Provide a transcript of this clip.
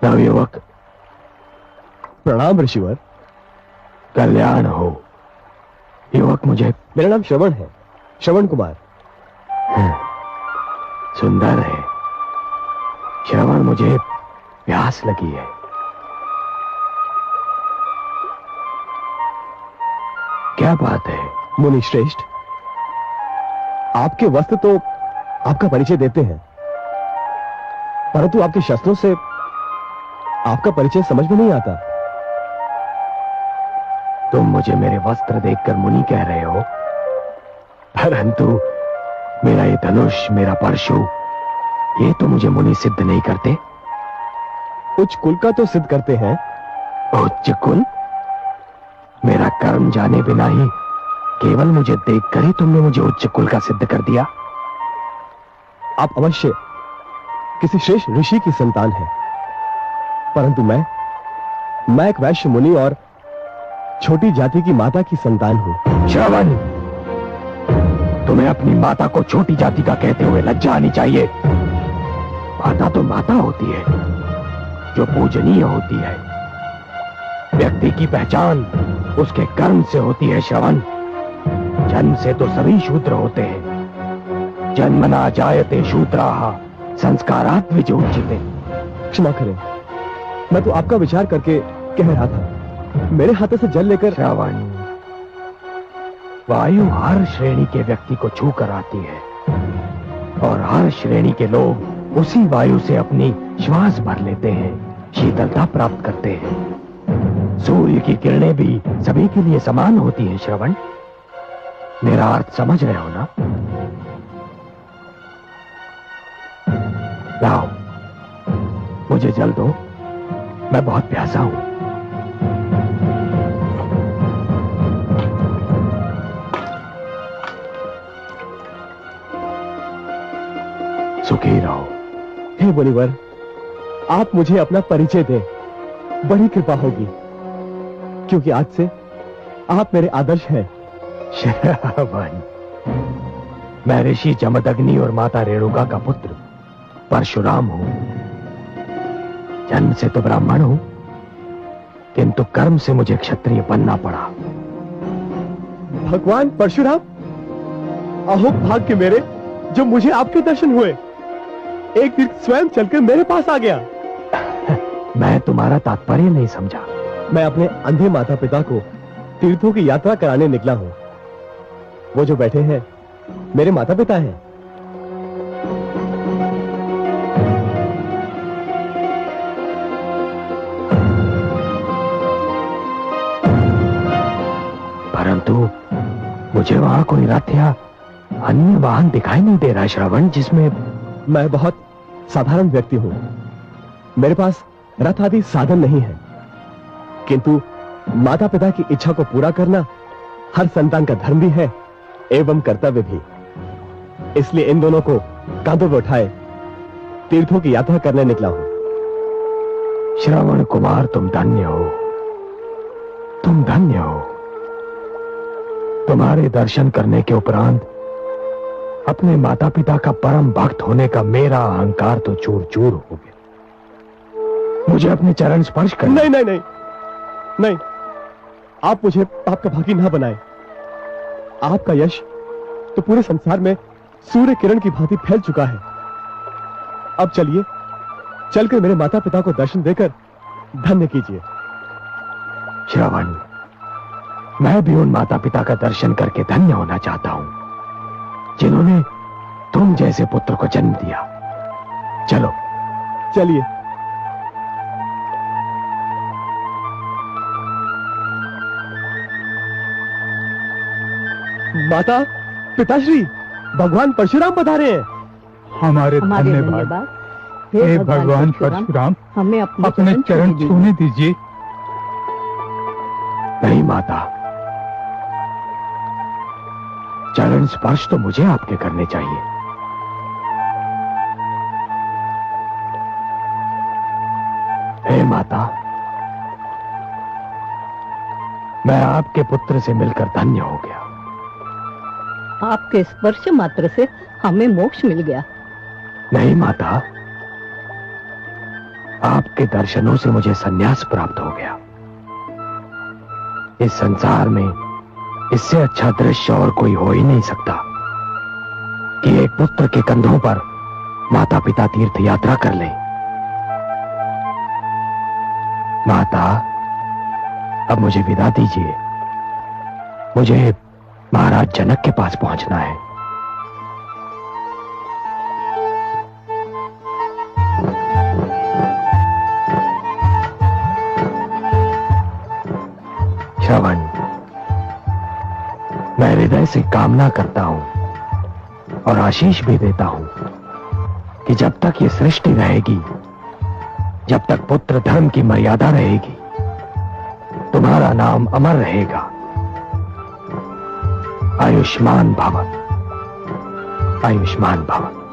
नवयुवक, प्रणाम ऋषिवर। कल्याण हो। युवक, मुझे मेरा नाम श्रवण है, श्रवण कुमार। सुंदर है श्रवण, मुझे प्यास लगी है। क्या बात है? मुनि श्रेष्ठ, आपके वस्त्र तो आपका परिचय देते हैं, परंतु आपके शस्त्रों से आपका परिचय समझ में नहीं आता। तुम मुझे मेरे वस्त्र देखकर मुनि कह रहे हो, परंतु मेरा ये धनुष, मेरा परशु, ये तो मुझे मुनि सिद्ध नहीं करते। उच्च कुल का तो सिद्ध करते हैं। उच्च कुल? मेरा कर्म जाने बिना ही, केवल मुझे देखकर ही तुमने मुझे उच्च कुल का सिद्ध कर दिया। आप अवश्य किसी श्रेष्ठ ऋषि की संतान हैं, परंतु मैं एक वैश्य मुनि और छोटी जाति की माता की संतान हूं। श्रवण, तुम्हें अपनी माता को छोटी जाति का कहते हुए लज्जा आनी चाहिए। माता तो माता होती है, जो पूजनीय होती है। व्यक्ति की पहचान उसके कर्म से होती है। श्रवण, जन्म से तो सभी शूद्र होते हैं। जन्मना जायते शूद्राः संस्कारात् विजोच्यते। क्षमा करें, मैं तो आपका विचार करके कह रहा था। मेरे हाथों से जल लेकर। श्रवण, वायु हर श्रेणी के व्यक्ति को छू कर आती है, और हर श्रेणी के लोग उसी वायु से अपनी श्वास भर लेते हैं, शीतलता प्राप्त करते हैं। सूर्य की किरणें भी सभी के लिए समान होती हैं। श्रवण, मेरा अर्थ समझ रहे हो ना? लाओ, मुझे जल दो, मैं बहुत प्यासा हूं। सुखी रहो। हे मुनिवर, आप मुझे अपना परिचय दें, बड़ी कृपा होगी, क्योंकि आज से आप मेरे आदर्श हैं। श्रवण, मैं ऋषि जमदग्नि और माता रेणुका का पुत्र परशुराम हूं। जन्म से तो ब्राह्मण हूं, किंतु कर्म से मुझे क्षत्रिय बनना पड़ा। भगवान परशुराम, अहो भाग्य मेरे, जो मुझे आपके दर्शन हुए। एक दिन स्वयं चलकर मेरे पास आ गया। मैं तुम्हारा तात्पर्य नहीं समझा। मैं अपने अंधे माता पिता को तीर्थों की यात्रा कराने निकला हूं। वो जो बैठे हैं मेरे माता पिता हैं। परंतु मुझे वहां कोई रथ या अन्य वाहन दिखाई नहीं दे रहा। श्रवण, जिसमें मैं बहुत साधारण व्यक्ति हूं। मेरे पास रथ आदि साधन नहीं है, किंतु माता पिता की इच्छा को पूरा करना हर संतान का धर्म भी है एवं कर्तव्य भी। इसलिए इन दोनों को कांधों पर उठाए तीर्थों की यात्रा करने निकला हूं। श्रवण कुमार, तुम धन्य हो, तुम धन्य हो। तुम्हारे दर्शन करने के उपरांत अपने माता पिता का परम भक्त होने का मेरा अहंकार तो चूर चूर हो गया। मुझे अपने चरण स्पर्श कर। नहीं नहीं नहीं नहीं, आप मुझे आपका भागी ना बनाए। आपका यश तो पूरे संसार में सूर्य किरण की भांति फैल चुका है। अब चलिए, चलकर मेरे माता पिता को दर्शन देकर धन्य कीजिए। श्रवण, मैं भी उन माता पिता का दर्शन करके धन्य होना चाहता हूं, जिन्होंने तुम जैसे पुत्र को जन्म दिया। चलो चलिए। माता पिताश्री, भगवान परशुराम पधारे हैं। हमारे धन्यवाद। हे भगवान परशुराम, हमें अपने चरण छूने दीजिए। नहीं माता, चरण स्पर्श तो मुझे आपके करने चाहिए। हे माता, मैं आपके पुत्र से मिलकर धन्य हो गया। आपके स्पर्श मात्र से हमें मोक्ष मिल गया। नहीं माता, आपके दर्शनों से मुझे संन्यास प्राप्त हो गया। इस संसार में इससे अच्छा दृश्य और कोई हो ही नहीं सकता कि एक पुत्र के कंधों पर माता पिता तीर्थ यात्रा कर लें। माता, अब मुझे विदा दीजिए। मुझे महाराज जनक के पास पहुंचना है। श्रवण, मैं हृदय से कामना करता हूं और आशीष भी देता हूं कि जब तक ये सृष्टि रहेगी, जब तक पुत्र धर्म की मर्यादा रहेगी, तुम्हारा नाम अमर रहेगा। आयुष्मान भव, आयुष्मान भव।